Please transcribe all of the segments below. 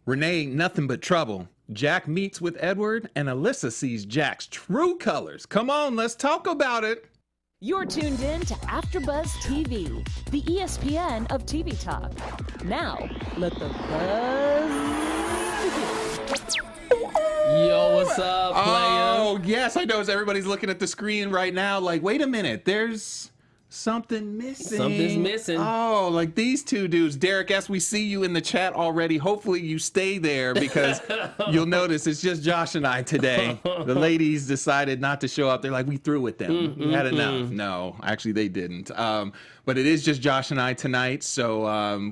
Rene ain't nothing but trouble. Jack meets with Edward, and Alyssa sees Jack's true colors. Come on, let's talk about it. You're tuned in to AfterBuzz TV, the ESPN of TV talk. Now, let the buzz begin. Yo, what's up, player? Oh, yes, I know. As everybody's looking at the screen right now, like, wait a minute, there's something missing. Something's missing. Oh, like these two dudes. Derek, as we see you in the chat already, hopefully you stay there because you'll notice it's just Josh and I today. The ladies decided not to show up. They're like, we through with them. We had enough. No, actually they didn't. But it is just Josh and I tonight. So,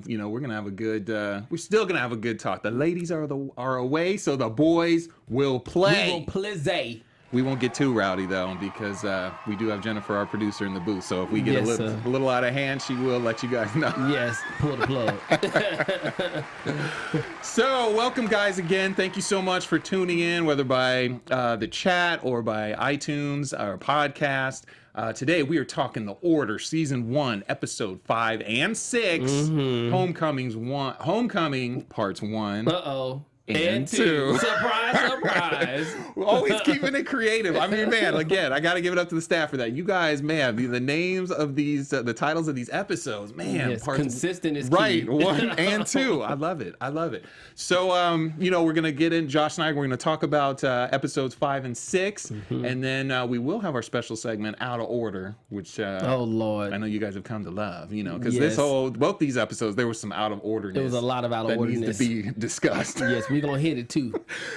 you know, we're going to have a good, we're still going to have a good talk. The ladies are away, so the boys will play. We will play. We won't get too rowdy, though, because we do have Jennifer, our producer, in the booth. So if we get a little out of hand, she will let you guys know. Yes, pull the plug. So welcome, guys, again. Thank you so much for tuning in, whether by the chat or by iTunes or podcast. Today, we are talking The Order, Season 1, Episode 5 and 6, Homecoming, Parts 1. Uh-oh. And 2. Surprise, surprise. Always keeping it creative. I mean, man, again, I got to give it up to the staff for that. You guys, man, the names of these, the titles of these episodes, man. Yes, consistent is key. Right, 1 and 2. I love it. I love it. So, you know, we're going to get in, Josh and I, we're going to talk about episodes 5 and 6. And then we will have our special segment, Out of Order, which oh, Lord. I know you guys have come to love, you know, because both these episodes, there was some out of orderness. There was a lot of out of orderness that needs to be discussed. Yes, we're going to hit it too.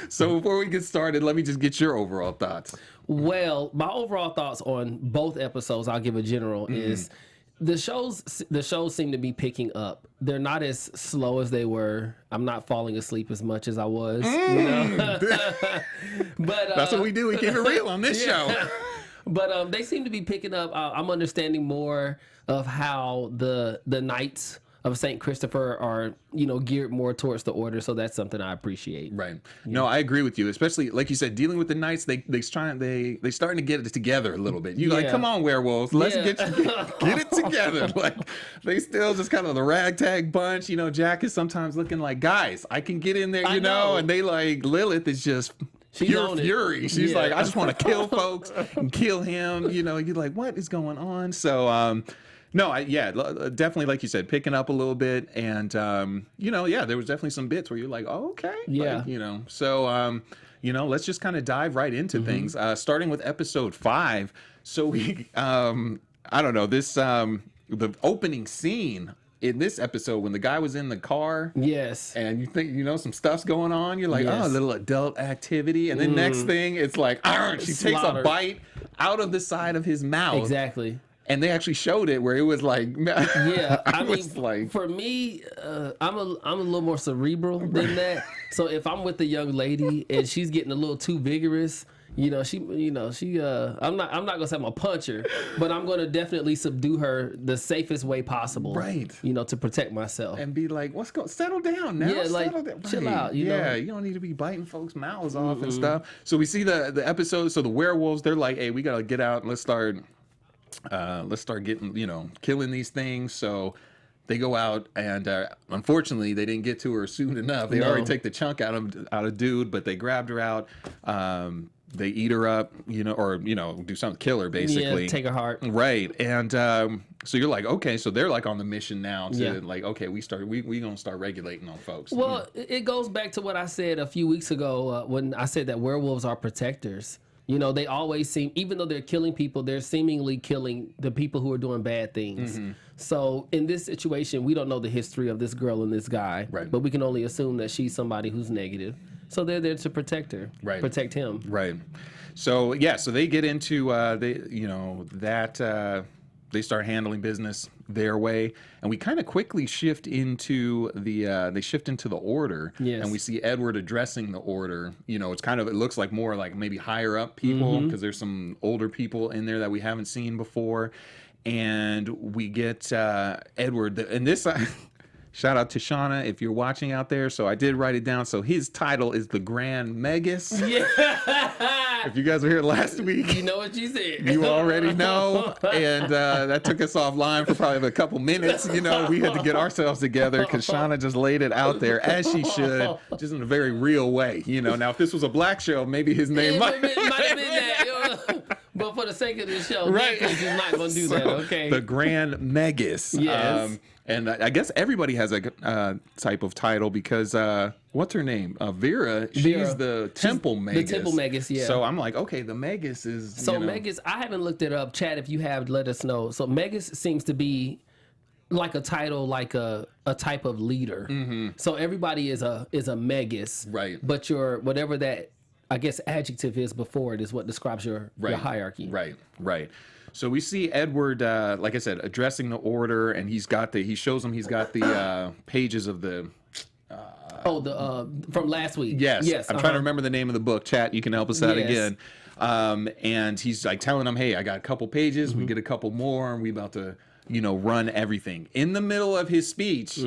So before we get started, let me just get your overall thoughts. Well, my overall thoughts on both episodes, I'll give a general, is the shows seem to be picking up. They're not as slow as they were. I'm not falling asleep as much as I was. You know? But that's what we do. We keep it real on this show. But they seem to be picking up. I'm understanding more of how the Knights of St. Christopher are, you know, geared more towards the Order, so that's something I appreciate. Right. No, I agree with you. Especially like you said, dealing with the Knights, they starting to get it together a little bit. You like, come on, werewolves, let's get it together. Like they still just kind of the ragtag bunch. You know, Jack is sometimes looking like, guys, I can get in there, you know, and they like Lilith is just pure fury. She's like, I just want to kill folks and kill him. You know, you're like, what is going on? So, no, definitely, like you said, picking up a little bit. And, you know, there was definitely some bits where you're like, oh, okay. Yeah. Like, you know, so, you know, let's just kind of dive right into things, starting with episode 5. So we, I don't know, this, the opening scene in this episode when the guy was in the car. Yes. And you think, you know, some stuff's going on. You're like, oh, a little adult activity. And then next thing, it's like, she takes a bite out of the side of his mouth. Exactly. And they actually showed it where it was like, I mean, like, for me, I'm a little more cerebral than that. So if I'm with a young lady and she's getting a little too vigorous, I'm not gonna say I'm a puncher, but I'm gonna definitely subdue her the safest way possible. Right. You know, to protect myself. And be like, settle down now. Yeah, like, chill out. You know? You don't need to be biting folks' mouths off and stuff. So we see the episode. So the werewolves, they're like, hey, we gotta get out and let's start getting, you know, killing these things. So they go out and unfortunately they didn't get to her soon enough. They already take the chunk out of dude, but they grabbed her out. They eat her up, you know, or, you know, do something, kill her basically. Yeah, take her heart. Right. And so you're like, okay, so they're like on the mission now to like, okay, we gonna start regulating on folks. Well, it goes back to what I said a few weeks ago when I said that werewolves are protectors. You know, they always seem, even though they're killing people, they're seemingly killing the people who are doing bad things. So in this situation, we don't know the history of this girl and this guy, but we can only assume that she's somebody who's negative. So they're there to protect her, protect him. Right. So, so they get into, they start handling business their way, and we kind of quickly shift into the Order. Yes. And we see Edward addressing the Order. You know, it looks like more like maybe higher up people, because there's some older people in there that we haven't seen before. And we get Edward, and this shout out to Shauna if you're watching out there. So I did write it down. So his title is the Grand Magus. Yeah. If you guys were here last week, you know what you said. you already know. And that took us offline for probably a couple minutes. You know, we had to get ourselves together because Shauna just laid it out there as she should, just in a very real way. You know, now if this was a black show, maybe his name might have been that. But for the sake of this show, right, he's not going to do that, okay? The Grand Megas. Yes. And I guess everybody has a type of title because what's her name? Vera. She's the Temple Magus. The Temple Magus, yeah. So I'm like, okay, the Magus is. So Magus, I haven't looked it up. Chad, if you have, let us know. So Magus seems to be like a title, like a type of leader. Mm-hmm. So everybody is a Magus, right? But your whatever that, I guess, adjective is before it is what describes your hierarchy. Right. So we see Edward, like I said, addressing the order, and he shows him he's got the pages of the. From last week. Yes. I'm trying to remember the name of the book. Chat, you can help us out again. And he's like telling them, hey, I got a couple pages. We get a couple more, and we about to, run everything. In the middle of his speech,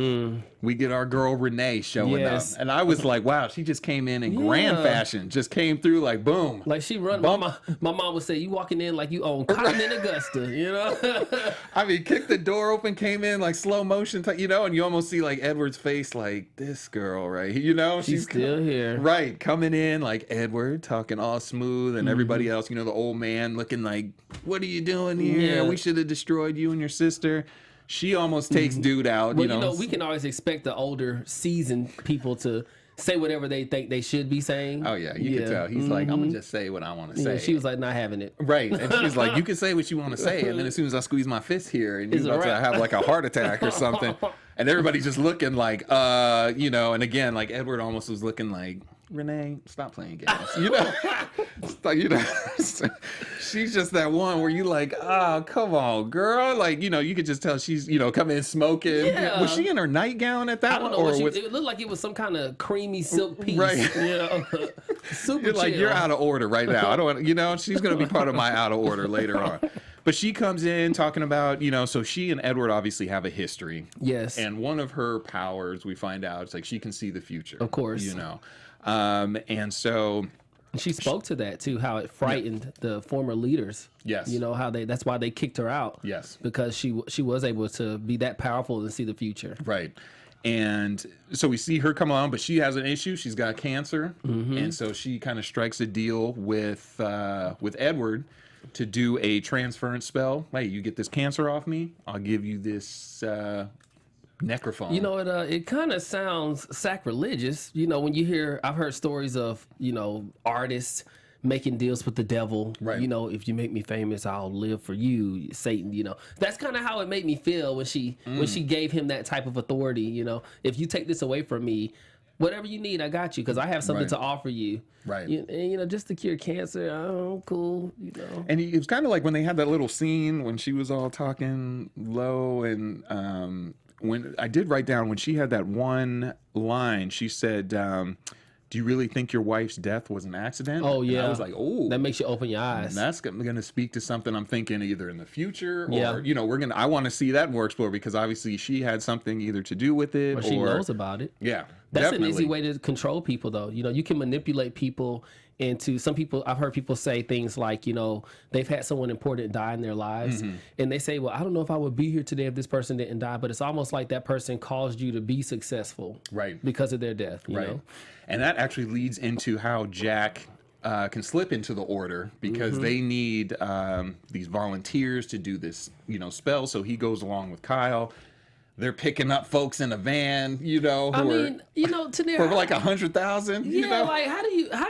we get our girl Rene showing up. And I was like, wow, she just came in grand fashion. Just came through like, boom. Like she run. My mom would say, you walking in like you own cotton in Augusta, I mean, kicked the door open, came in like slow motion, and you almost see like Edward's face like, this girl, right? She's still here. Right, coming in like Edward, talking all smooth, and everybody else, the old man looking like, what are you doing here? Yeah. We should have destroyed you and your sister. She almost takes dude out. Well, we can always expect the older, seasoned people to say whatever they think they should be saying. Oh, yeah. You can tell. He's like, I'm going to just say what I want to say. She was like, not having it. Right. And she's like, you can say what you want to say. And then as soon as I squeeze my fist here, and you're about to have like a heart attack or something. And everybody's just looking like, and again, like Edward almost was looking like, Rene, stop playing games. She's just that one where you like, oh, come on, girl. Like, you could just tell she's, coming in smoking. Yeah. Was she in her nightgown at that one? Or it looked like it was some kind of creamy silk piece. Right. Super You're like, chill. you're out of order right now. I don't want, she's going to be part of my out of order later on. But she comes in talking about, so she and Edward obviously have a history. Yes. And one of her powers, we find out, it's like she can see the future. Of course. And so she spoke to that too, how it frightened the former leaders. Yes. How that's why they kicked her out. Yes. Because she was able to be that powerful and see the future. Right. And so we see her come on, but she has an issue. She's got cancer. Mm-hmm. And so she kind of strikes a deal with Edward to do a transference spell. Hey, you get this cancer off me, I'll give you this necrophone. It kind of sounds sacrilegious. When you hear, I've heard stories of, artists making deals with the devil. Right. If you make me famous, I'll live for you, Satan. That's kind of how it made me feel when she gave him that type of authority. If you take this away from me, whatever you need, I got you, because I have something to offer you. Right. And, just to cure cancer, oh, cool, And it was kind of like when they had that little scene when she was all talking low, and when I did write down when she had that one line, she said, do you really think your wife's death was an accident? Oh, yeah. And I was like, oh. That makes you open your eyes. That's going to speak to something I'm thinking either in the future or, I want to see that more explored, because obviously she had something either to do with it or she knows about it. Yeah. That's definitely an easy way to control people, though. You can manipulate people into, some people, I've heard people say things like, they've had someone important die in their lives, and they say, well, I don't know if I would be here today if this person didn't die, but it's almost like that person caused you to be successful, right, because of their death, you know? And that actually leads into how Jack can slip into the order, because they need these volunteers to do this, spell. So he goes along with Kyle. They're picking up folks in a van, Tanir, for like 100,000. Yeah, like how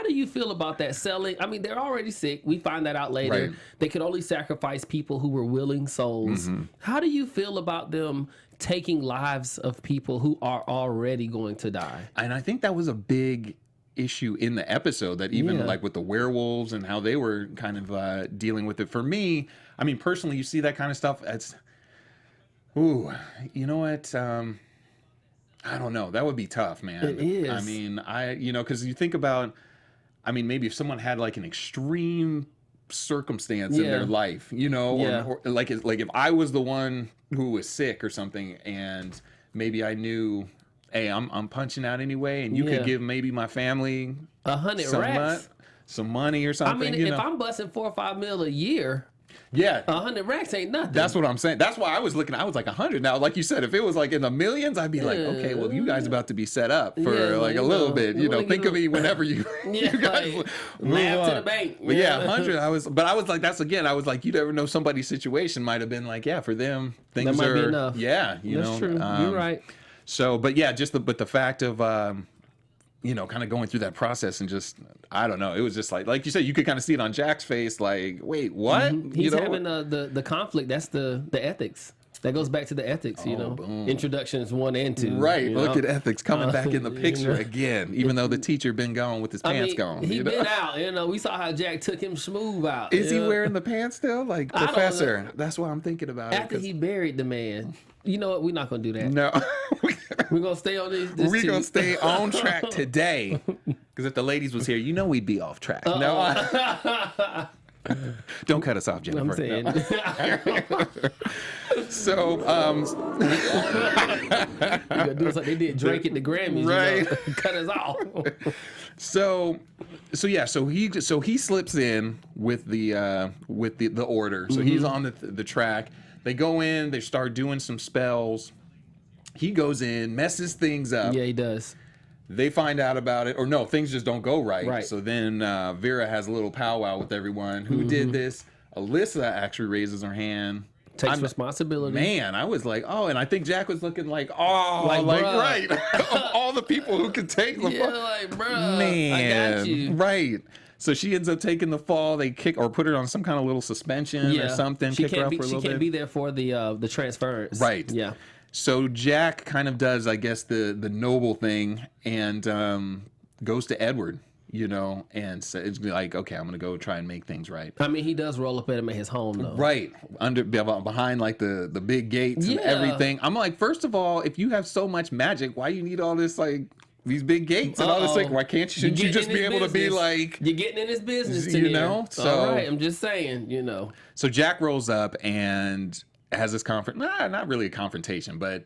do you feel about that selling? I mean, they're already sick. We find that out later. Right. They could only sacrifice people who were willing souls. How do you feel about them taking lives of people who are already going to die? And I think that was a big issue in the episode, that even like with the werewolves and how they were kind of dealing with it. For me, I mean, personally, you see that kind of stuff, ooh, you know what? I don't know. That would be tough, man. It is. I mean, because you think about, maybe if someone had like an extreme circumstance in their life, or like if I was the one who was sick or something, and maybe I knew, hey, I'm punching out anyway, and you could give maybe my family 100 rats. some money or something. I mean, if I'm busting $4 or $5 mil a year, yeah, 100 racks ain't nothing. That's what I'm saying. That's why I was like 100. Now, like you said, if it was like in the millions, I'd be like, okay, well, you guys about to be set up for like a little bit. You know, think of me whenever you guys laugh to the bank. But yeah, 100. I was like, I was like, you never know, somebody's situation might have been like, yeah, for them things that might are be enough. Yeah, That's true. You're right. So, but yeah, but the fact of kind of going through that process and just, I don't know, it was just like you said, you could kind of see it on Jack's face, like, wait, what? He's having the conflict. That's the ethics. That goes back to the ethics, Boom. Introductions 1 and 2. Right. Look at ethics coming back in the picture again, even though the teacher been gone with his pants gone. He been out. We saw how Jack took him smooth out. Is he wearing the pants still? Like, Professor? That's what I'm thinking about. After he buried the man. You know what? We're not going to do that. No. We're going to stay on this. We're going to stay on track today. Because if the ladies was here, we'd be off track. No. Don't cut us off, Jennifer. I'm saying. No. So, you're gonna do us like they did Drake at the Grammys, right? Cut us off. So he slips in with the order. So he's on the track. They go in. They start doing some spells. He goes in, messes things up. Yeah, he does. They find out about it, or no, things just don't go right. Right. So then Vera has a little powwow with everyone. Who did this? Alyssa actually raises her hand. Takes responsibility. Man, I was like, oh, and I think Jack was looking like, oh, like right. Of all the people who could take the fall. Like, bruh, Man, I got you. Right. So she ends up taking the fall. They kick or put her on some kind of little suspension or something. She kick her can't up be. for a She little can't bit. be there for the transference. Right. Yeah. So Jack kind of does, I guess, the noble thing and goes to Edward, and so it's like, okay, I'm gonna go try and make things right. I mean, he does roll up at him at his home, though. Right, behind like the big gates and everything. I'm like, first of all, if you have so much magic, why you need all this like these big gates and all this thing? Why can't you? Shouldn't you just be able to be like, you're getting in his business, So all right, I'm just saying, So Jack rolls up and has this not really a confrontation, but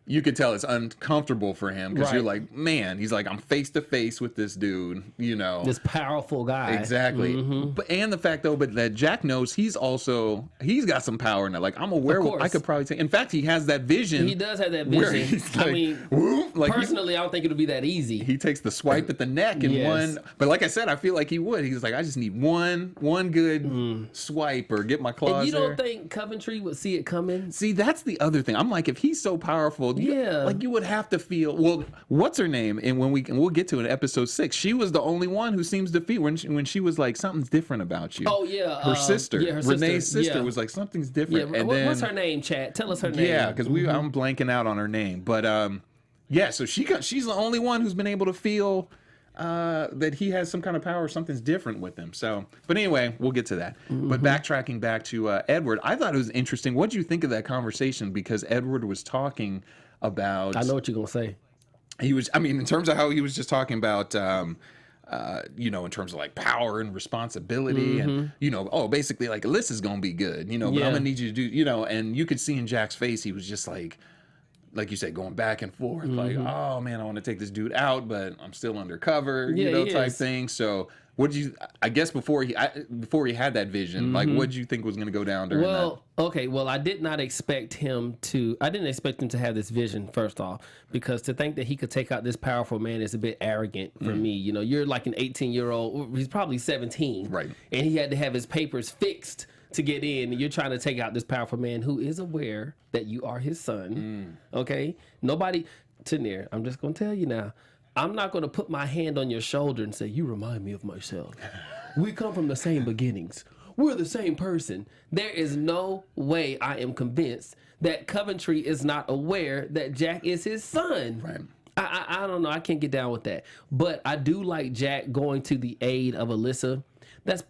you could tell it's uncomfortable for him because you're like, man, he's like, I'm face to face with this dude, this powerful guy. Exactly. But and the fact though, that Jack knows he's got some power now. Like, I'm a werewolf. I could probably take. In fact, he has that vision. He does have that vision. Where he's like, I mean, whoop, like personally, I don't think it'll be that easy. He takes the swipe at the neck and one. But like I said, I feel like he would. He's like, I just need one good swipe or get my claws. And you don't think Coventry would see it coming? See, that's the other thing. I'm like, if he's so powerful, you would have to feel. Well, what's her name? And we'll get to it in episode 6. She was the only one who seems to feel when she was like, something's different about you. Oh yeah, her sister, Renee's sister, yeah. was like, something's different. Yeah, and what's her name, Chad? Tell us her name. Yeah, because I'm blanking out on her name, but so she's the only one who's been able to feel that he has some kind of power, something's different with him. So, but anyway, we'll get to that. But backtracking back to Edward, I thought it was interesting. What did you think of that conversation? Because Edward was talking about. I know what you're gonna say. He was. I mean, in terms of how he was just talking about. In terms of like power and responsibility and, basically like Alyssa's going to be good, but I'm going to need you to do, and you could see in Jack's face, he was just like you said, going back and forth, like, oh man, I want to take this dude out, but I'm still undercover, type thing. So what did you, I guess before he had that vision, like what did you think was going to go down during that? Okay, well, I didn't expect him to have this vision, first off, because to think that he could take out this powerful man is a bit arrogant for me. You're like an 18-year-old, he's probably 17. Right. And he had to have his papers fixed to get in, and you're trying to take out this powerful man who is aware that you are his son. Okay? Nobody, Tanir, I'm just going to tell you now, I'm not going to put my hand on your shoulder and say, you remind me of myself. We come from the same beginnings. We're the same person. There is no way I am convinced that Coventry is not aware that Jack is his son. Right. I don't know. I can't get down with that. But I do like Jack going to the aid of Alyssa. That's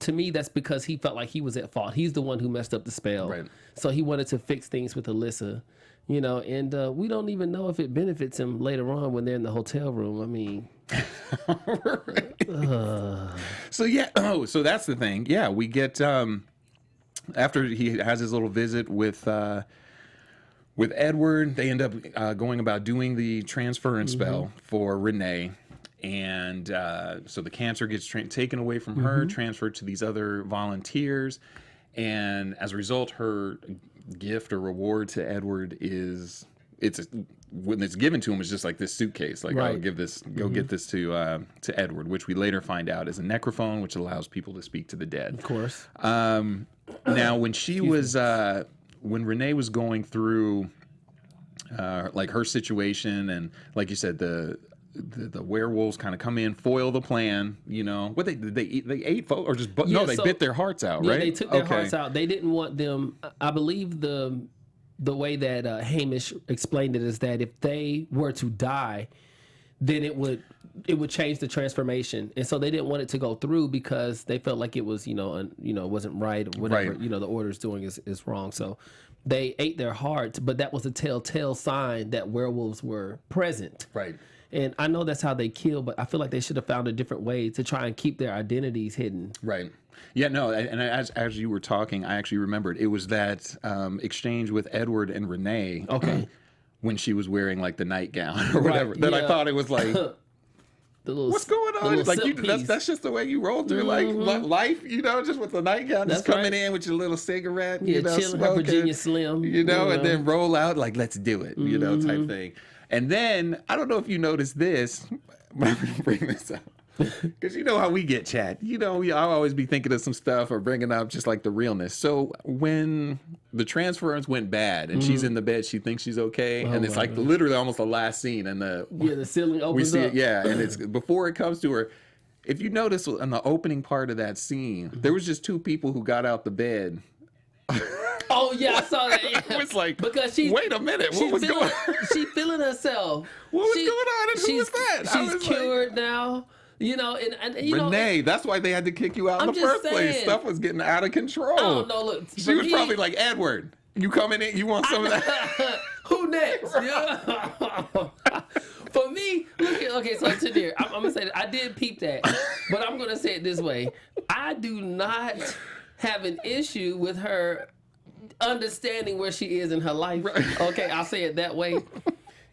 to me, that's because he felt like he was at fault. He's the one who messed up the spell. Right. So he wanted to fix things with Alyssa. And we don't even know if it benefits him later on when they're in the hotel room. I mean, So yeah, so that's the thing. Yeah, we get after he has his little visit with Edward, they end up going about doing the transference spell for Rene, And so the cancer gets taken away from her, transferred to these other volunteers. And as a result, her gift or reward to Edward is when it's given to him, it's just like this suitcase. Like, I'll give this, go get this to Edward, which we later find out is a necrophone, which allows people to speak to the dead. Of course. Now, when she was, when Rene was going through, like her situation, and like you said, the werewolves kind of come in, foil the plan. You know, what they ate folks or just no, they bit their hearts out, right? Yeah, they took their hearts out. They didn't want them. I believe the way that Hamish explained it is that if they were to die, then it would change the transformation, and so they didn't want it to go through because they felt like it was wasn't right, or whatever the order's doing is wrong. So they ate their hearts, but that was a telltale sign that werewolves were present. Right. And I know that's how they kill, but I feel like they should have found a different way to try and keep their identities hidden. Right. Yeah, no, and as you were talking, I actually remembered it was that exchange with Edward and Rene. Okay. When she was wearing like the nightgown or whatever, that I thought it was like, what's going on? Like that's just the way you roll through like life, just with the nightgown, just coming in with your little cigarette, chilling her Virginia Slim, and then roll out like, let's do it, type thing. And then I don't know if you noticed this, but I'm gonna bring this up. Because you know how we get, chat. I'll always be thinking of some stuff or bringing up just like the realness. So when the transference went bad and she's in the bed, she thinks she's okay. And it's like literally almost the last scene. And the ceiling opens we see up. It, and it's before it comes to her. If you notice in the opening part of that scene, there was just two people who got out the bed. Oh yeah, I saw that. It was like, because wait a minute, what was going on? She's feeling herself. What was going on? And who was that? She's cured now. And Rene, that's why they had to kick you out in the first place. Stuff was getting out of control. Oh no, look. She was probably like, Edward, you coming in? You want some of that? Who next? Yeah. For me, okay, so Tanir, I'm gonna say that I did peep that, but I'm gonna say it this way: I do not have an issue with her understanding where she is in her life. Right. Okay, I'll say it that way.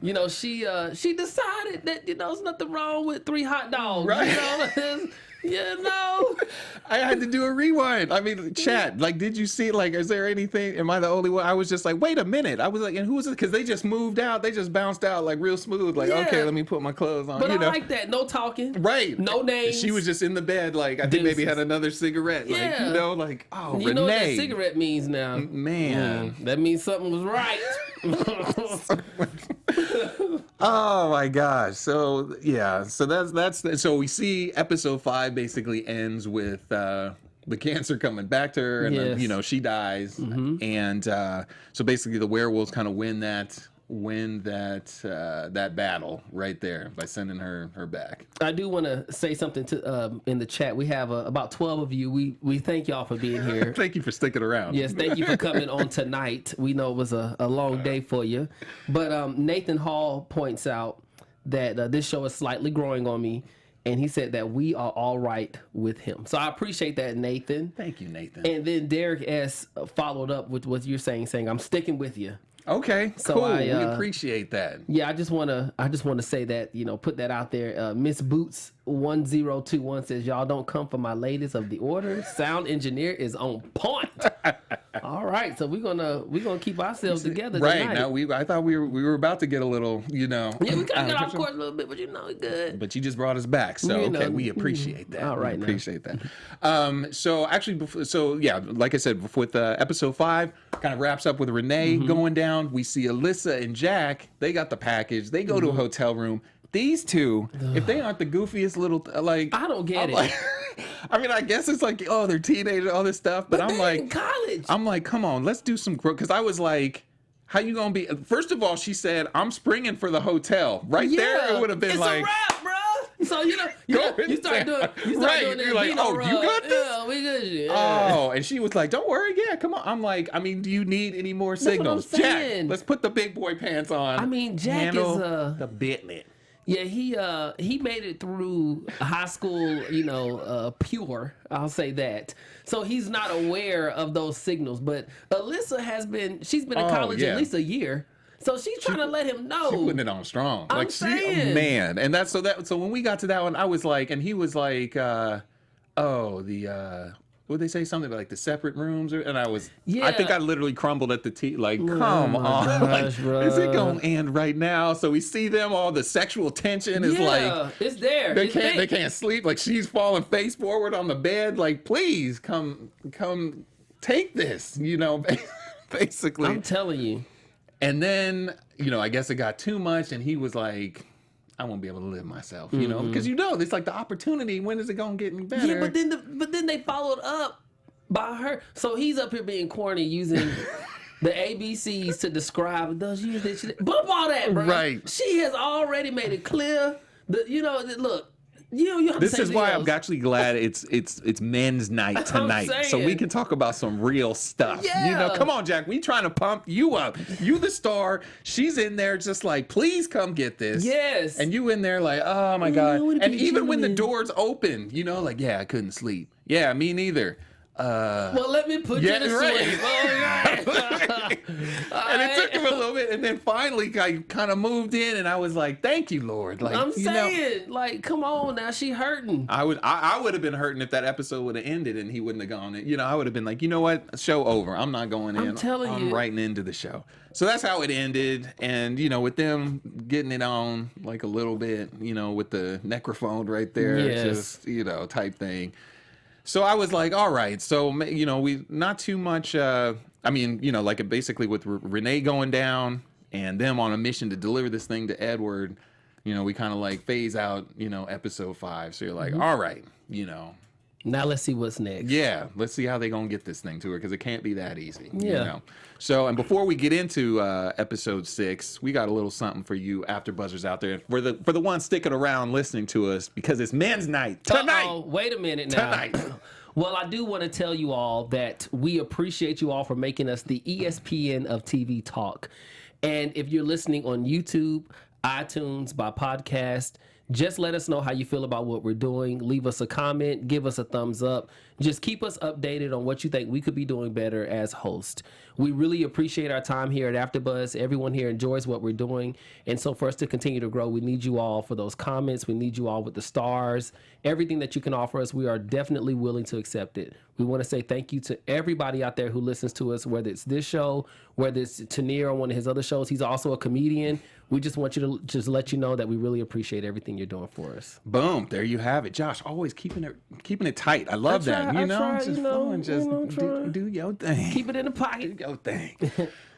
She decided that there's nothing wrong with 3 hot dogs. Right. I had to do a rewind. I mean, chat, like, did you see, like, is there anything, am I the only one? I was just like, wait a minute. I was like, and who is it? Because they just moved out. They just bounced out, like, real smooth. Like, okay, let me put my clothes on. But I like that. No talking. Right. No names. She was just in the bed, like, I think maybe had another cigarette. Like, like, oh, Rene. You know what that cigarette means now. Man. That means something was right. Oh my gosh. So yeah, so that's so we see episode 5 basically ends with the cancer coming back to her, and then, she dies. And so basically the werewolves kind of win that battle right there by sending her back. I do want to say something to in the chat. We have about 12 of you. We thank y'all for being here. Thank you for sticking around. Yes, thank you for coming on tonight. We know it was a long day for you. But Nathan Hall points out that this show is slightly growing on me, and he said that we are all right with him. So I appreciate that, Nathan. Thank you, Nathan. And then Derek S. followed up with what you're saying, I'm sticking with you. Okay, so cool. We appreciate that. Yeah, I just wanna say that, put that out there. Miss Boots 1021 says, y'all don't come for my ladies of the order. Sound engineer is on point. All right, so we're gonna keep ourselves together right tonight. Now. I thought we were about to get a little, Yeah, we kind of got off course a little bit, but good. But you just brought us back, so okay, we appreciate that. All right, we appreciate that. So actually, like I said, with episode 5, kind of wraps up with Rene going down. We see Alyssa and Jack. They got the package. They go to a hotel room. These two, if they aren't the goofiest little, like, I don't get it. Like, I mean, I guess it's like, oh, they're teenagers, all this stuff. But I'm like, in college. I'm like, come on, let's do some growth. Because I was like, how you gonna be? First of all, she said, I'm springing for the hotel. Right there, it would have been it's like, a wrap, bro. So you start doing You're like, oh, you got this? Yeah, we good. Yeah. Oh, and she was like, don't worry, yeah, come on. I'm like, I mean, do you need any more signals? That's what I'm saying. Jack, let's put the big boy pants on. I mean, Jack is the bitlet. Yeah, he made it through high school, pure. I'll say that. So he's not aware of those signals. But Alyssa she's been in college at least a year. So she's trying to let him know. She putting it on strong. I'm like saying. Man. And that's so when we got to that one, I was like, and he was like, would they say something about like the separate rooms? And I think I literally crumbled at the tea. Like, come on. Gosh, like, is it going to end right now? So we see them, all the sexual tension is like. It's there. They can't sleep. Like, she's falling face forward on the bed. Like, please come take this, basically. I'm telling you. And then, I guess it got too much. And he was like, I won't be able to live myself, because it's like the opportunity. When is it gonna get any better? Yeah, but then they followed up by her. So he's up here being corny, using the ABCs to describe. Does use this? Bump all that, bro. Right. She has already made it clear. Look. You have this to say is why else. I'm actually glad it's men's night tonight, so we can talk about some real stuff. Yeah. Come on, Jack. We trying to pump you up. You the star. She's in there just like, please come get this. Yes. And you in there like, oh my God. And even when the doing? doors open, like, yeah, I couldn't sleep. Yeah, me neither. Well, let me put you to sleep. And it took him a little bit, and then finally I kind of moved in, and I was like, "Thank you, Lord." Like, I'm saying, like, come on now, she hurting. I would have been hurting if that episode would have ended and he wouldn't have gone in. I would have been like, you know what, show over. I'm not going in. I'm telling you, I'm writing into the show. So that's how it ended, and with them getting it on like a little bit, with the necrophone right there, yes. just type thing. So I was like, all right. So, we not too much. Like basically with Rene going down and them on a mission to deliver this thing to Edward, we kind of like phase out, episode 5. So you're like, all right, Now let's see what's next. Yeah, let's see how they gonna get this thing to her, because it can't be that easy. Yeah. So, and before we get into episode 6, we got a little something for you AfterBuzzers out there. For the ones sticking around listening to us, because it's men's night tonight. Uh-oh, wait a minute now. Tonight. Well, I do want to tell you all that we appreciate you all for making us the ESPN of TV talk. And if you're listening on YouTube, iTunes, by podcast, just let us know how you feel about what we're doing. Leave us a comment, give us a thumbs up. Just keep us updated on what you think we could be doing better as host. We really appreciate our time here at AfterBuzz. Everyone here enjoys what we're doing. And so for us to continue to grow, we need you all for those comments. We need you all with the stars. Everything that you can offer us, we are definitely willing to accept it. We want to say thank you to everybody out there who listens to us, whether it's this show, whether it's Tanir on one of his other shows. He's also a comedian. We just want you to just let you know that we really appreciate everything you're doing for us. Boom, there you have it. Josh, always keeping it tight. I love that. Do your thing. Keep it in the pocket. Do your thing.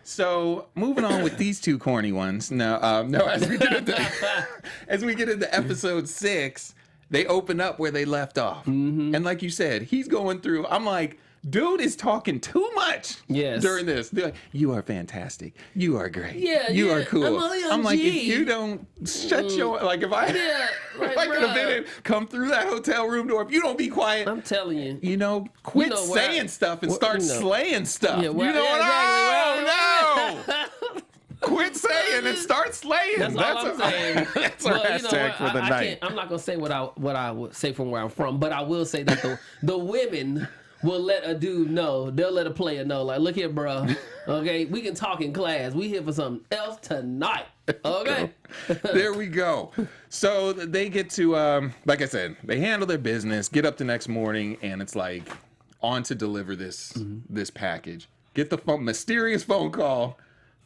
So moving on with these two corny ones. No, as we get into episode 6, they open up where they left off. Mm-hmm. And like you said, he's going through, I'm like, dude is talking too much during this. They're like, you are fantastic. You are great. You are cool. I'm like, if you don't shut your, like if I could have been come through that hotel room door, if you don't be quiet. I'm telling you. Quit saying stuff and start slaying stuff. No. Quit saying and start slaying. That's all I'm saying. That's our hashtag for the night. I'm not gonna say what I would say from where I'm from, but I will say that the women will let a dude know. They'll let a player know. Like, look here, bro. Okay, we can talk in class. We here for something else tonight. Okay. There we go. So they get to, like I said, they handle their business. Get up the next morning, and it's like on to deliver this package. Get the mysterious phone call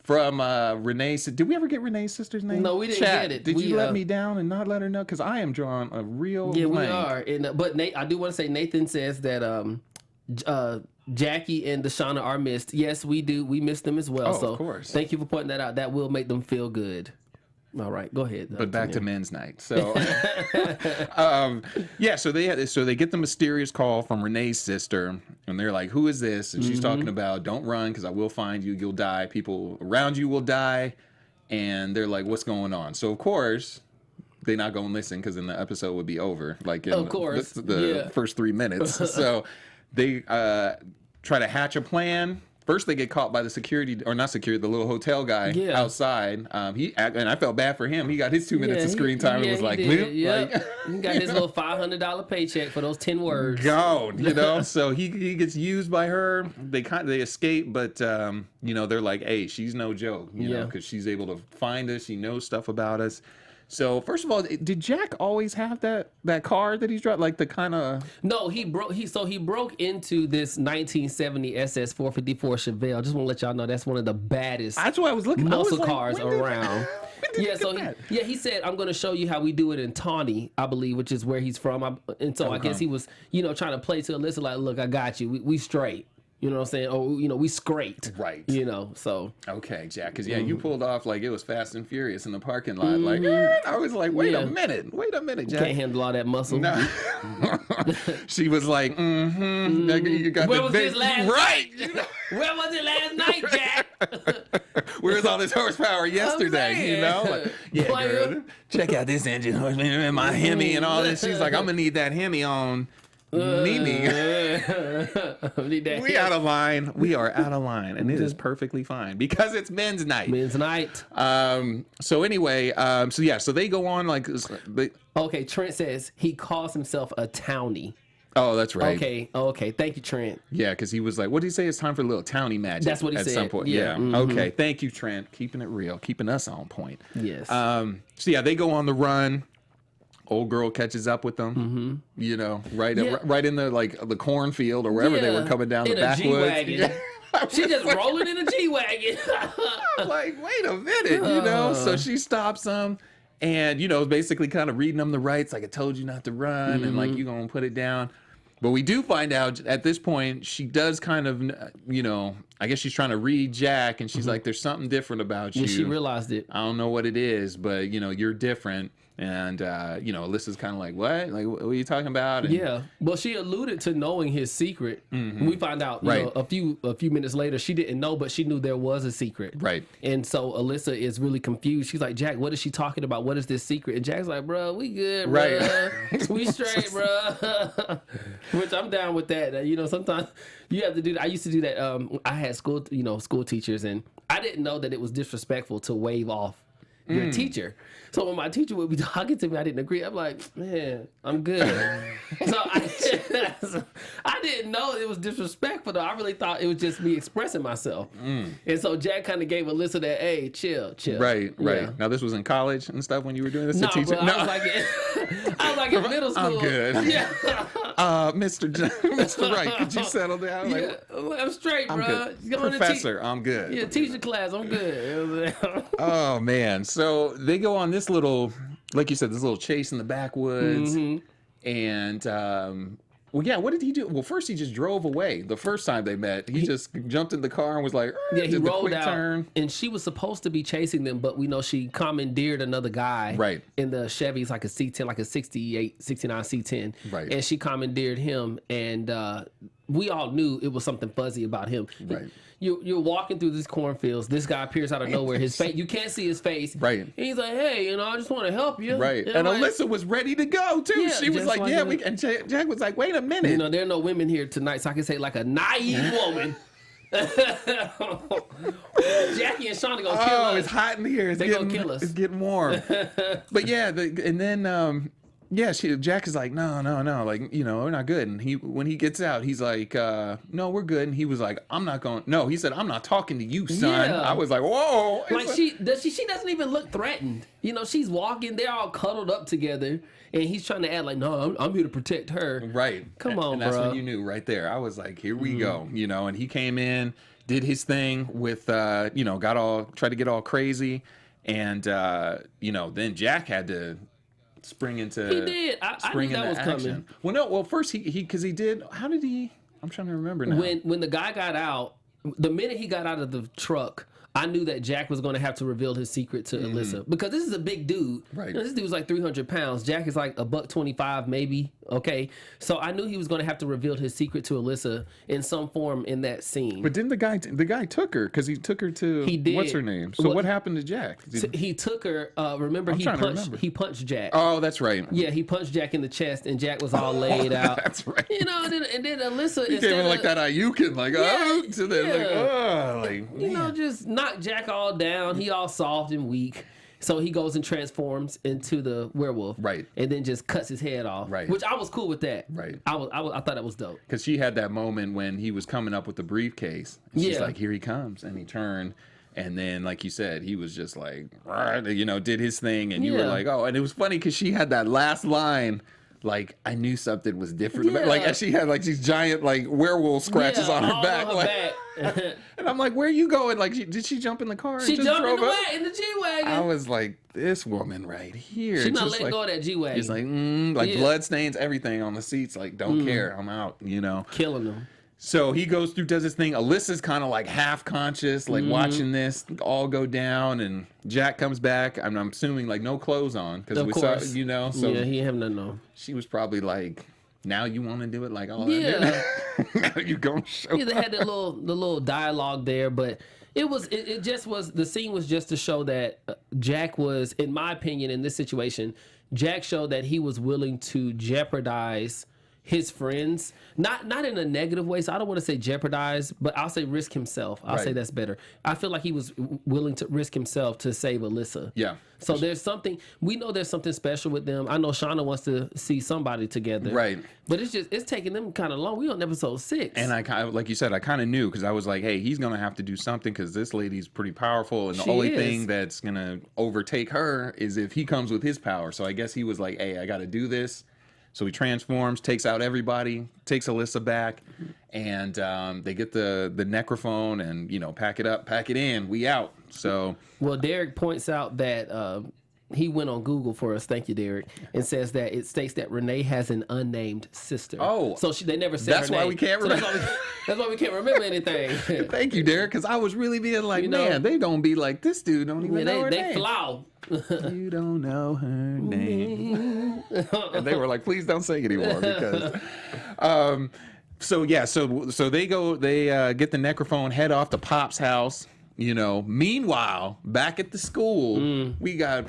from Rene. Did we ever get Renee's sister's name? No, we didn't get it. Did you let me down and not let her know? Because I am drawing a real blank. We are. And, but I do want to say Nathan says that Jackie and Deshauna are missed. Yes, we do. We miss them as well. So of course. Thank you for pointing that out. That will make them feel good. All right, go ahead. But back to men's night. So, so they get the mysterious call from Renee's sister, and they're like, "Who is this?" And she's talking about, "Don't run, because I will find you. You'll die. People around you will die." And they're like, "What's going on?" So of course, they're not going to listen, because then the episode would be over. Like in the first 3 minutes. So they try to hatch a plan. first they get caught by the security, or not security, the little hotel guy outside. And I felt bad for him. He got his 2 minutes of screen time. It was like, he got his little $500 paycheck for those 10 words. Gone, So he gets used by her. They escape, but they're like, hey, she's no joke, because she's able to find us. She knows stuff about us. So first of all, did Jack always have that car that he's driving, like the kind of? No, he broke into this 1970 SS 454 Chevelle. Just want to let y'all know that's one of the baddest. That's what I was looking. Muscle cars around. He said, I'm going to show you how we do it in Tawny, I believe, which is where he's from. I guess he was, trying to play to Alyssa like, look, I got you. We straight. You know what I'm saying? Or, we scraped. Right. So. Okay, Jack, because, you pulled off like it was Fast and Furious in the parking lot. Like, I was like, wait a minute, Jack. Can't handle all that muscle. No. She was like, You got Where was this last right. Where was it last night, Jack? Where's all this horsepower yesterday? Girl, check out this engine in my Hemi and all this. She's like, I'm going to need that Hemi on. Mimi. We out of line. We are out of line, and it is perfectly fine because it's men's night. So anyway, so they go on like. Okay, Trent says he calls himself a townie. Oh, that's right. Okay. Thank you, Trent. Yeah, because he was like, what did he say? It's time for a little townie magic. That's what he said. At some point. Yeah. Okay. Thank you, Trent. Keeping it real. Keeping us on point. Yes. So they go on the run. Old girl catches up with them, right in the cornfield or wherever they were coming down the backwoods. She just rolling in a G-Wagon. I'm like, wait a minute, So she stops them and, basically kind of reading them the rights. Like, I told you not to run and like, you're going to put it down. But we do find out at this point, she does kind of, I guess she's trying to read Jack and she's like, there's something different about you. Yeah, she realized it. I don't know what it is, but, you're different. And, Alyssa's kind of like, what? Like, what are you talking about? And, well, she alluded to knowing his secret. We find out, a few minutes later, she didn't know, but she knew there was a secret. Right. And so Alyssa is really confused. She's like, Jack, what is she talking about? What is this secret? And Jack's like, bro, we good, bro. Right. We straight, bro. Which I'm down with that. Sometimes you have to do that. I used to do that. I had school teachers, and I didn't know that it was disrespectful to wave off your teacher. So when my teacher would be talking to me, I didn't agree. I'm like, man, I'm good. So I didn't know it was disrespectful, though. I really thought it was just me expressing myself. And so Jack kind of gave Alyssa that, hey, chill. Right. Yeah. Now, this was in college and stuff when you were doing this to teacher? Bro, I was like in middle school. I'm good. Yeah. Mr. Wright, could you settle down? I'm straight, bro. Professor, I'm good. Yeah, teacher class, I'm good. Oh, man. So they go on this little, like you said, this little chase in the backwoods. And, what did he do? Well, first he just drove away. The first time they met, he just jumped in the car and was like, he rolled out. Turn. And she was supposed to be chasing them, but we know she commandeered another guy in the Chevy. It's like a C10, like a 68, 69 C10. Right. And she commandeered him, and we all knew it was something fuzzy about him. Right. You're walking through these cornfields. This guy appears out of nowhere. His face, you can't see his face. Right. And he's like, hey, I just want to help you. Right. And Alyssa was ready to go, too. Yeah, she was like, and Jack was like, wait a minute. There are no women here tonight, so I can say like a naive woman. Jackie and Shawn are going to kill us. Oh, it's hot in here. They're going to kill us. It's getting warm. But and then... Jack is like, no, like, we're not good. And when he gets out, he's like, no, we're good. And he was like, he said, I'm not talking to you, son. Yeah. I was like, whoa. Like she doesn't even look threatened. She's walking, they're all cuddled up together. And he's trying to act like, no, I'm here to protect her. Right. Come on, and bro. that's when you knew right there. I was like, here we go, and he came in, did his thing with, tried to get all crazy. And, then Jack had to spring into he did. I knew that was action. Coming. Well, no. Well, first because he did. How did he? I'm trying to remember now. When the guy got out, the minute he got out of the truck, I knew that Jack was going to have to reveal his secret to Alyssa because this is a big dude. Right. This dude's like 300 pounds. Jack is like $125 maybe. Okay, so I knew he was going to have to reveal his secret to Alyssa in some form in that scene. But didn't the guy took her because he took her to He did. what's her name? So what happened to Jack? He took her. Remember, he punched Jack. Oh, that's right. Yeah, he punched Jack in the chest, and Jack was all laid out. That's right. You know, and then Alyssa He came in like that Ayukin, like to the you know, just knocked Jack all down. He all soft and weak. So he goes and transforms into the werewolf, right? And then just cuts his head off, right? Which I was cool with that, right? I thought that was dope because she had that moment when he was coming up with the briefcase. And she's like, "Here he comes," and he turned, and then, like you said, he was just like, you know, did his thing, and you were like, "Oh," and it was funny because she had that last line. Like, I knew something was different. Yeah. Like, she had like these giant like werewolf scratches on her back. And I'm like, where are you going? Like, did she jump in the car? She jumped in the G-Wagon. I was like, this woman right here. She's not letting go of that G-Wagon. It's like blood stains, everything on the seats. Like, don't care. I'm out, you know. Killing them. So he goes through, does his thing. Alyssa's kind of like half conscious, like watching this all go down. And Jack comes back. I'm assuming like no clothes on because we saw, you know. So yeah, he have nothing on. She was probably like, now you want to do it like all that. Now you gonna show. Yeah, they had the little dialogue there, but it just was, the scene was just to show that Jack was, in my opinion, in this situation, Jack showed that he was willing to jeopardize his friends, not in a negative way. So I don't want to say jeopardize, but I'll say risk himself. I'll say that's better. I feel like he was willing to risk himself to save Alyssa. Yeah. So there's something, we know there's something special with them. I know Shauna wants to see somebody together. Right. But it's taking them kind of long. We on episode 6. And like you said, I kind of knew because I was like, hey, he's going to have to do something because this lady's pretty powerful. And the only thing that's going to overtake her is if he comes with his power. So I guess he was like, hey, I got to do this. So he transforms, takes out everybody, takes Alyssa back, and they get the necrophone and, you know, pack it up, pack it in, we out. So, well, Derek points out that he went on Google for us, thank you, Derek, and says that it states that Rene has an unnamed sister. Oh, so they never said that's her why name. we can't remember. So that's why we can't remember anything. Thank you, Derek, because I was really being like, you know, man, they gonna be like, this dude don't even know her name. They flow. You don't know her name. And they were like, please don't say it anymore because so they go, they get the necrophone, head off to Pop's house, you know. Meanwhile, back at the school, we got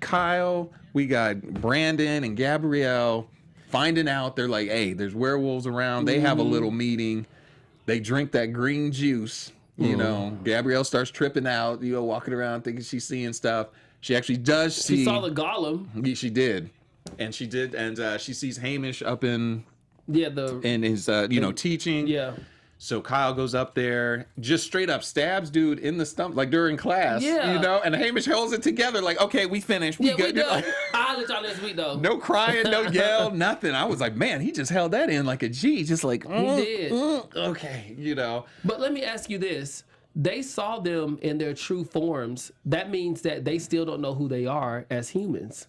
Kyle, we got Brandon and Gabrielle finding out, they're like, hey, there's werewolves around. They have a little meeting. They drink that green juice. You know, Gabrielle starts tripping out, you know, walking around thinking she's seeing stuff. She actually does see. She saw the golem. She did. And she did. And she sees Hamish up in his, teaching. Yeah. So Kyle goes up there, just straight up stabs dude in the stomach, like during class, you know, and Hamish holds it together like, okay, we finished. We good. I'll let y'all this week, though. No crying, no yell, nothing. I was like, man, he just held that in like a G, just like, he did. Okay, you know. But let me ask you this. They saw them in their true forms. That means that they still don't know who they are as humans.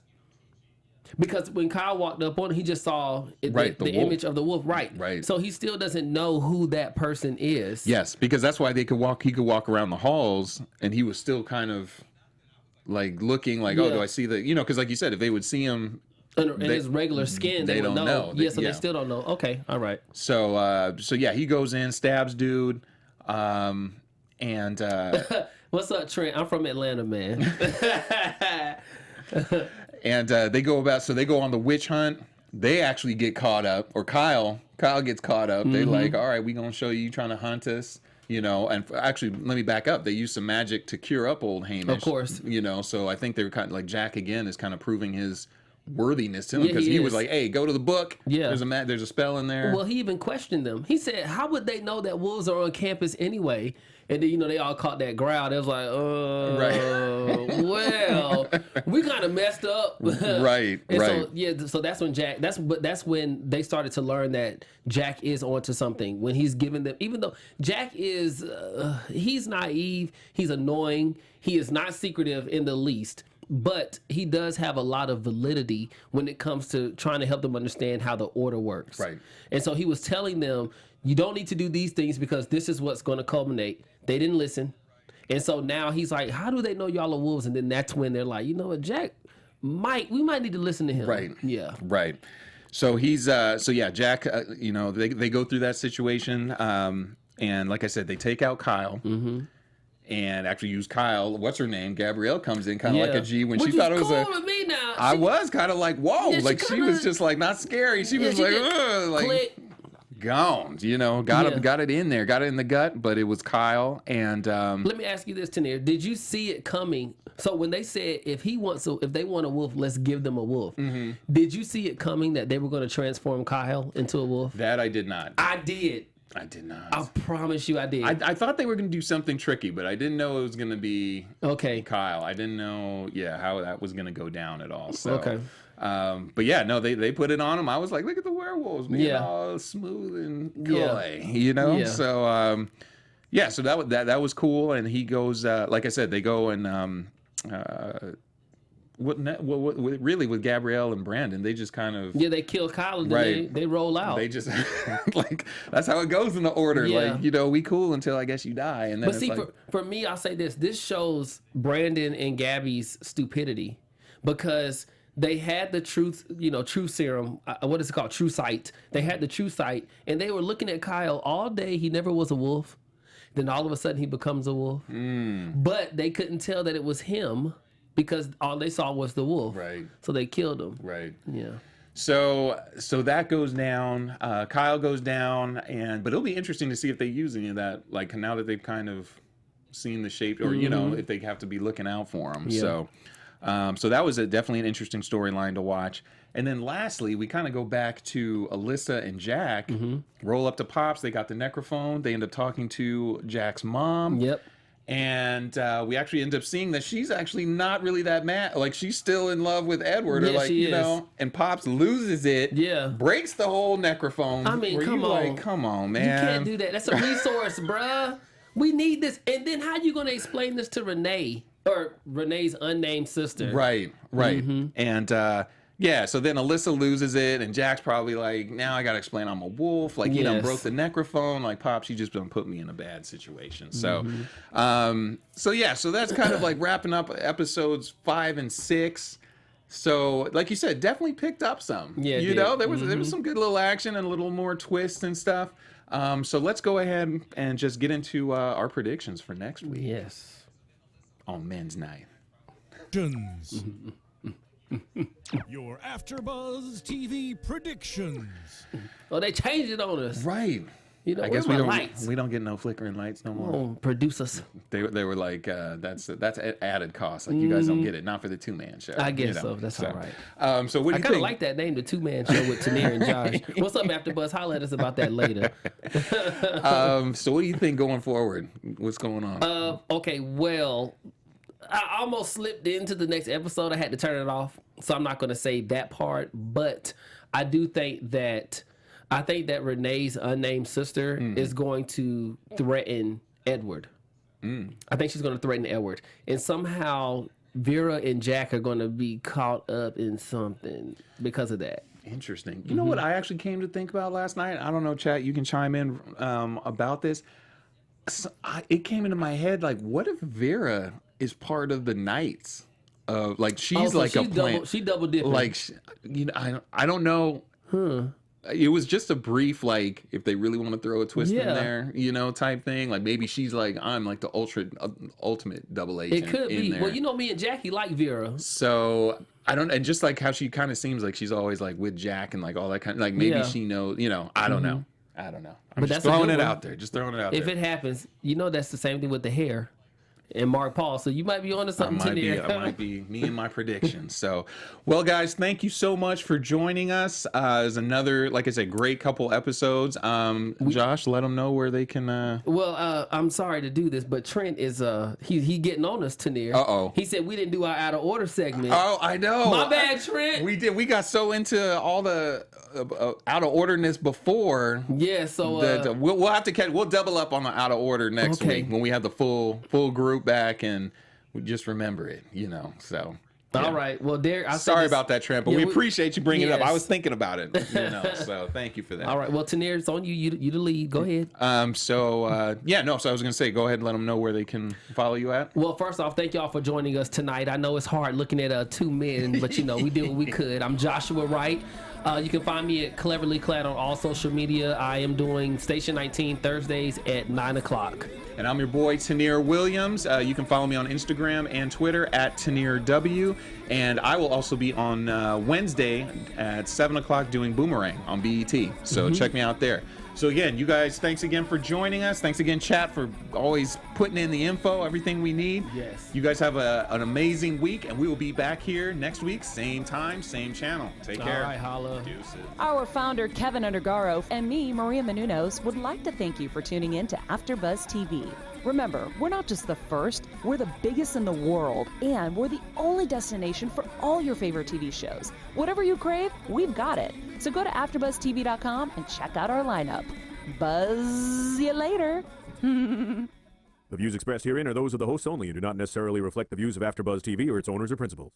Because when Kyle walked up on him, he just saw the image of the wolf. Right. So he still doesn't know who that person is. Yes, because that's why he could walk around the halls and he was still kind of like looking like, oh, do I see the, you know, because like you said, if they would see him in his regular skin, they would know. Yeah, so they still don't know. Okay, all right. So yeah, he goes in, stabs dude, and what's up, Trent? I'm from Atlanta, man. And they go on the witch hunt. They actually get caught up, or Kyle gets caught up. They like, all right, we gonna show you trying to hunt us, you know. And actually, let me back up. They use some magic to cure up old Hamish, of course, you know. So I think they're kind of like Jack again is kind of proving his worthiness to him because he was like, hey, go to the book. Yeah, there's a spell in there. Well, he even questioned them. He said, how would they know that wolves are on campus anyway? And then, you know, they all caught that growl. They was like, well, we kind of messed up. Right. So that's when that's when they started to learn that Jack is onto something. When he's giving them, even though Jack is, he's naive, he's annoying, he is not secretive in the least. But he does have a lot of validity when it comes to trying to help them understand how the order works. Right. And so he was telling them, you don't need to do these things because this is what's going to culminate. They didn't listen. And so now he's like, how do they know y'all are wolves? And then that's when they're like, you know what, Jack, we might need to listen to him. Right. Yeah. Right. So he's Jack. They go through that situation, and like I said, they take out Kyle. Mm-hmm. And actually use Kyle, what's her name? Gabrielle comes in kind of like a G when she thought it was cool with me now. I was kind of like, whoa, like she was just like not scary. She was like, click. Gone, got it in there, got it in the gut, but it was Kyle. And let me ask you this, Tanir, did you see it coming? So when they said if they want a wolf, let's give them a wolf. Mm-hmm. Did you see it coming that they were going to transform Kyle into a wolf? That I did not. I did. I did not. I promise you I did. I thought they were going to do something tricky, but I didn't know it was going to be Kyle. I didn't know, how that was going to go down at all. So, but yeah, no, they put it on him. I was like, look at the werewolves being all smooth and coy, Yeah. So, so that was cool. And he goes, like I said, they go and what really with Gabrielle and Brandon, they just kind of they kill Kyle and then they roll out. They just like that's how it goes in the order. Like we cool until I guess you die. And then but see, for me, I'll say this shows Brandon and Gabby's stupidity because they had the truth serum. What is it called? True sight. They had the true sight, and they were looking at Kyle all day. He never was a wolf. Then all of a sudden he becomes a wolf. But they couldn't tell that it was him. Because all they saw was the wolf. Right. So they killed him. Right. Yeah. So that goes down. Kyle goes down, but it'll be interesting to see if they use any of that. Like now that they've kind of seen the shape, or if they have to be looking out for him. Yeah. So that was definitely an interesting storyline to watch. And then lastly, we kind of go back to Alyssa and Jack. Mm-hmm. Roll up to Pops. They got the necrophone. They end up talking to Jack's mom. Yep. And we actually end up seeing that she's actually not really that mad. Like, she's still in love with Edward. Yeah, or like, she is. And Pops loses it. Yeah. Breaks the whole necrophone. I mean, come on. Like, come on, man. You can't do that. That's a resource, bruh. We need this. And then how you going to explain this to Rene? Or Renee's unnamed sister. Right. Mm-hmm. And, so then Alyssa loses it, and Jack's probably like, now I got to explain I'm a wolf. Like, you know, broke the necrophone. Like, Pops, you just done put me in a bad situation. So, so that's kind of like wrapping up episodes 5 and 6. So, like you said, definitely picked up some. Yeah, there was some good little action and a little more twists and stuff. So let's go ahead and just get into our predictions for next week. Yes. On Men's Night. Your AfterBuzz TV predictions. Oh, they changed it on us. Right. You know, I guess we don't get no flickering lights no more. Oh, producers. They were like, that's added cost. Like, you guys don't get it. Not for the 2-man show. I guess so. That's all right. So what do you think? I kind of like that name, the 2-man show with Tanir and Josh. What's up, AfterBuzz? Holler at us about that later. So what do you think going forward? What's going on? Okay, well, I almost slipped into the next episode. I had to turn it off, so I'm not going to say that part. But I do think that Renee's unnamed sister is going to threaten Edward. I think she's going to threaten Edward, and somehow Vera and Jack are going to be caught up in something because of that. Interesting. You know what I actually came to think about last night? I don't know, chat. You can chime in about this. So it came into my head, like, what if Vera is part of the Knights? Like, she's like a plant. She double dipping. Like, I don't know. It was just a brief, like, if they really want to throw a twist in there, type thing. Like, maybe she's like, I'm like the ultimate double agent. It could be. There. Well, me and Jackie like Vera. So I don't, and just like how she kind of seems like she's always like with Jack and like all that kind of, like maybe she knows. I don't know. I don't know. I'm just throwing it out there. Just throwing it out there. If it happens, that's the same thing with the hair. And Mark Paul, so you might be onto something. I might be me and my predictions. So, well, guys, thank you so much for joining us. There's another, like I said, great couple episodes. Josh, let them know where they can. Well, I'm sorry to do this, but Trent is he getting on us, Tanir. Uh-oh. He said we didn't do our out of order segment. Oh, I know. My bad, Trent. We did. We got so into all the out of orderness before. Yeah. So we'll have to catch. We'll double up on the out of order next week when we have the full group back and we just remember it, so. Yeah. All right. Well, Derek, sorry about that, Trent, but we appreciate you bringing it up. I was thinking about it, so thank you for that. All right. Well, Tanir, it's on you. You the lead. Go ahead. So I was going to say, go ahead and let them know where they can follow you at. Well, first off, thank y'all for joining us tonight. I know it's hard looking at 2 men, but we did what we could. I'm Joshua Wright. You can find me at Cleverly Clad on all social media. I am doing Station 19 Thursdays at 9 o'clock. And I'm your boy, Tanir Williams. You can follow me on Instagram and Twitter at TanirW. And I will also be on Wednesday at 7 o'clock doing Boomerang on BET. So check me out there. So again, you guys, thanks again for joining us. Thanks again, chat, for always putting in the info, everything we need. Yes. You guys have an amazing week, and we will be back here next week, same time, same channel. Take care. All right, holla. Deuces. Our founder, Keven Undergaro, and me, Maria Menounos, would like to thank you for tuning in to AfterBuzz TV. Remember, we're not just the first, we're the biggest in the world, and we're the only destination for all your favorite TV shows. Whatever you crave, we've got it. So go to AfterBuzzTV.com and check out our lineup. Buzz you later. The views expressed herein are those of the hosts only and do not necessarily reflect the views of AfterBuzz TV or its owners or principals.